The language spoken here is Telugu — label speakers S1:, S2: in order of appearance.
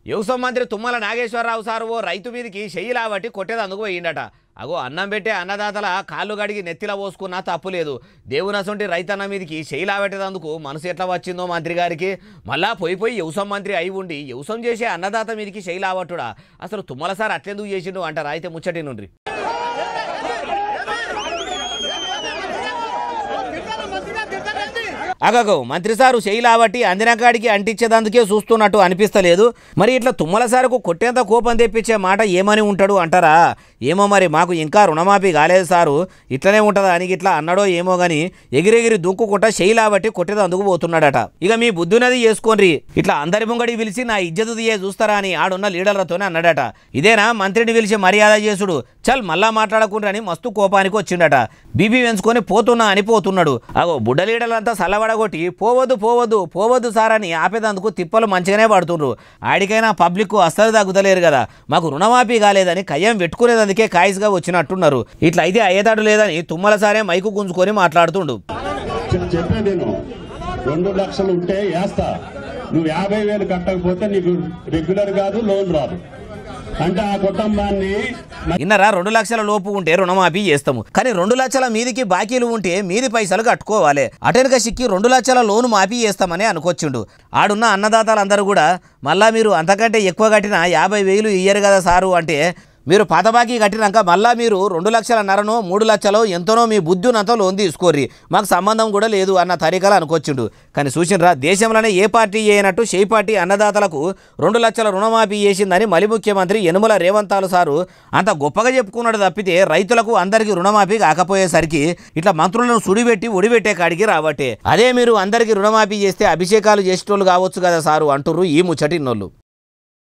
S1: వ్యవసాయ మంత్రి తుమ్మల నాగేశ్వరరావు సారు ఓ రైతు మీదకి చెయ్యి లాబట్టి కొట్టేదందుకు పోయిండట. అగో అన్నం పెట్టే అన్నదాతల కాళ్ళు గడిగి నెత్తిలా పోసుకున్నా తప్పులేదు. దేవునసంటి రైతన్న మీదకి చెయ్యి లాబెట్టేందుకు మనసు ఎట్లా వచ్చిందో మంత్రి గారికి. మళ్ళా పోయి వ్యవసాయ మంత్రి అయి ఉండి వ్యవసాయం చేసే అన్నదాత మీదకి చెయ్యి లాబట్టుడా? అసలు తుమ్మల సార్ అట్లెందుకు చేసిండు అంటారా? అయితే ముచ్చటి నుండి అగగో మంత్రి సారు శైలాబట్టి అందినకాడికి అంటించేదందుకే చూస్తున్నట్టు అనిపిస్తలేదు. మరి ఇట్లా తుమ్మల సారుకు కొట్టేంత కోపం తెప్పించే మాట ఏమని ఉంటాడు అంటారా? ఏమో మరి మాకు ఇంకా రుణమాఫీ కాలేదు సారు, ఇట్లనే ఉంటుందా అని ఇట్లా అన్నాడో ఏమో గాని ఎగిరెగిరి దుక్కుకుంటా శైలాబట్టి కొట్టేదందుకు పోతున్నాడట. ఇక మీ బుద్ధునది చేసుకోండి, ఇట్లా అందరి ముంగడికి పిలిచి నా ఇజ్జతు తీయే చూస్తారా అని ఆడున్న లీడర్లతోనే అన్నాడట. ఇదేనా మంత్రిని పిలిచి మర్యాద చేసుడు? చల్ మళ్ళా మాట్లాడకుండ్రని మస్తు కోపానికి వచ్చిండట. బీబీ వెంచుకొని పోతున్నా అని పోతున్నాడు. అగో బుడ్డ లీడర్లంతా సల్లబడగొట్టి పోవద్దు పోవద్దు పోవద్దు సార్ అని ఆపేదందుకు తిప్పలు మంచిగానే పడుతుండ్రు. ఆడికైనా పబ్లిక్ అస్సలు తగ్గుతలేరు కదా, మాకు రుణమాఫీ కాలేదని కయ్యం పెట్టుకునేదందుకే కాయిస్గా వచ్చినట్టున్నారు. ఇట్లా అయితే అయ్యేతాడు లేదని తుమ్మల సారే మైకు గుంజుకొని మాట్లాడుతుండు.
S2: చెప్పేది 2 లక్షలు ఉంటే వేస్తా, నువ్వు 50,000 కట్టకపోతే నీకు రెగ్యులర్ కాదు, లోన్ రాదు అంటే ఆ కుటుంబాన్ని
S1: ఇన్నరా 2 లక్షల లోపు ఉంటే రుణమాఫీ చేస్తాము, కానీ 2 లక్షల మీదికి బాకీలు ఉంటే మీది పైసలు కట్టుకోవాలి. అటెనక సిక్కి 2 లక్షల లోను మాఫీ చేస్తామని అనుకొచ్చిండు. ఆడున్న అన్నదాతలందరూ కూడా మళ్ళా మీరు అంతకంటే ఎక్కువ కట్టిన 50,000 ఇయ్యరు కదా సారు అంటే, మీరు పాత బాకీ కట్టినాక మళ్ళీ మీరు 2,50,000నో 3 లక్షలో ఎంతనో మీ బుద్ధునంతా లోన్ తీసుకోర్రి, మాకు సంబంధం కూడా లేదు అన్న తరీకాలు అనుకొచ్చిండు. కానీ చూసినరా దేశంలోనే ఏ పార్టీ చేయనట్టు షే పార్టీ అన్నదాతలకు 2 లక్షల రుణమాఫీ చేసిందని మలి ముఖ్యమంత్రి యనుమల రేవంతాలు సారు అంత గొప్పగా చెప్పుకున్నాడు తప్పితే రైతులకు అందరికీ రుణమాఫీ కాకపోయేసరికి ఇట్లా మంత్రులను సుడిపెట్టి ఒడిపెట్టే కాడికి రాబట్టే. అదే మీరు అందరికీ రుణమాఫీ చేస్తే అభిషేకాలు చేసేటోళ్ళు కావచ్చు కదా సారు అంటుర్రు ఈ ముచ్చటిన్నోళ్ళు.